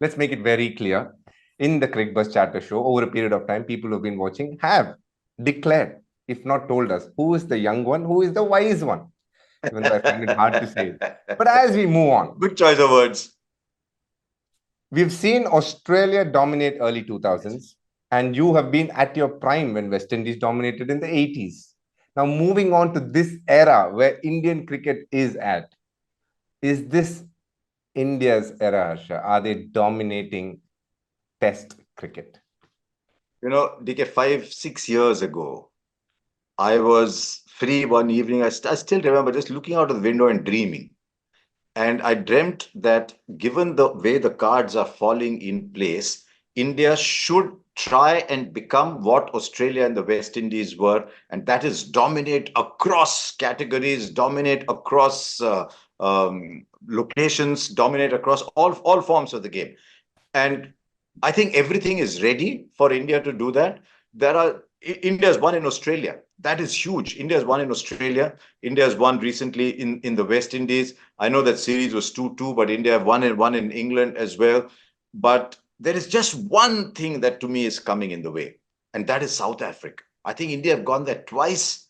Let's make it very clear. In the Cricbuzz Chatter show, over a period of time, people who have been watching have declared, if not told us, who is the young one, who is the wise one. Even though I find it hard to say. But as we move on. Good choice of words. We've seen Australia dominate early 2000s, and you have been at your prime when West Indies dominated in the 80s. Now, moving on to this era where Indian cricket is at, is this India's era, Harsha? Are they dominating Test cricket? You know, DK, 5-6 years ago, I was free one evening. I still remember just looking out of the window and dreaming. And I dreamt that given the way the cards are falling in place, India should try and become what Australia and the West Indies were, and that is dominate across categories, dominate across locations, dominate across all forms of the game. And I think everything is ready for India to do that. India's won in Australia. That is huge. India's won in Australia. India's won recently in the West Indies. I know that series was 2-2, but India won in England as well. But there is just one thing that to me is coming in the way, and that is South Africa. I think India have gone there twice,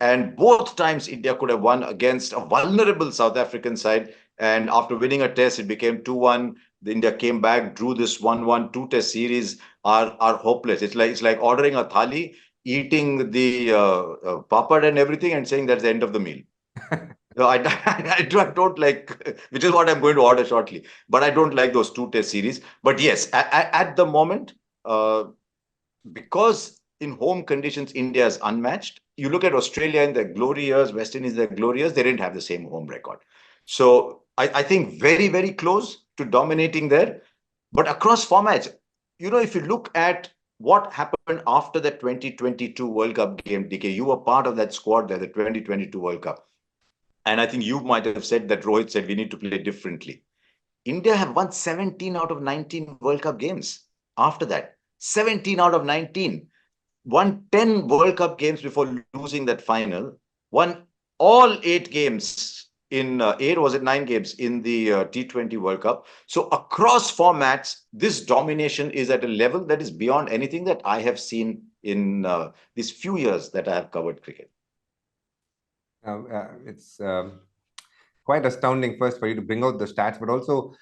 and both times India could have won against a vulnerable South African side. And after winning a test, it became 2-1. India came back, drew this 1-1. Two-test series are hopeless. It's like ordering a thali, eating the papad and everything, and saying that's the end of the meal. No, I don't like, which is what I'm going to order shortly. But I don't like those two-test series. But yes, at the moment, because in home conditions, India is unmatched. You look at Australia in their glory years, West Indies in their glory years, they didn't have the same home record. So I think very, very close to dominating there. But across formats, you know, if you look at what happened after the 2022 World Cup game, DK, you were part of that squad there, the 2022 World Cup. And I think you might have said that Rohit said we need to play differently. India have won 17 out of 19 World Cup games after that. 17 out of 19. Won 10 World Cup games before losing that final. Won all 8 games in 9 games in the T20 World Cup. So across formats, this domination is at a level that is beyond anything that I have seen in these few years that I have covered cricket. It's quite astounding, first, for you to bring out the stats, but also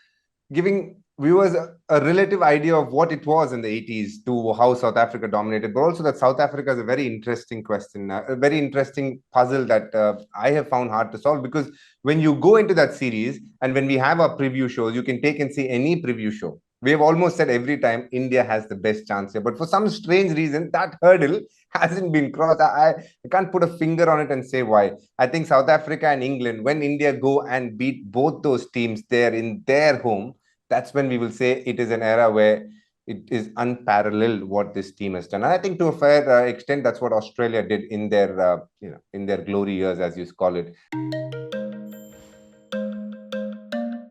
giving viewers a relative idea of what it was in the 80s to how South Africa dominated, but also that South Africa is a very interesting question, a very interesting puzzle that I have found hard to solve, because when you go into that series and when we have our preview shows, you can take and see any preview show. We have almost said every time India has the best chance here, but for some strange reason, that hurdle hasn't been crossed. I can't put a finger on it and say why. I think South Africa and England, when India go and beat both those teams there in their home, that's when we will say it is an era where it is unparalleled what this team has done. And I think to a fair extent, that's what Australia did in their, in their glory years, as you call it.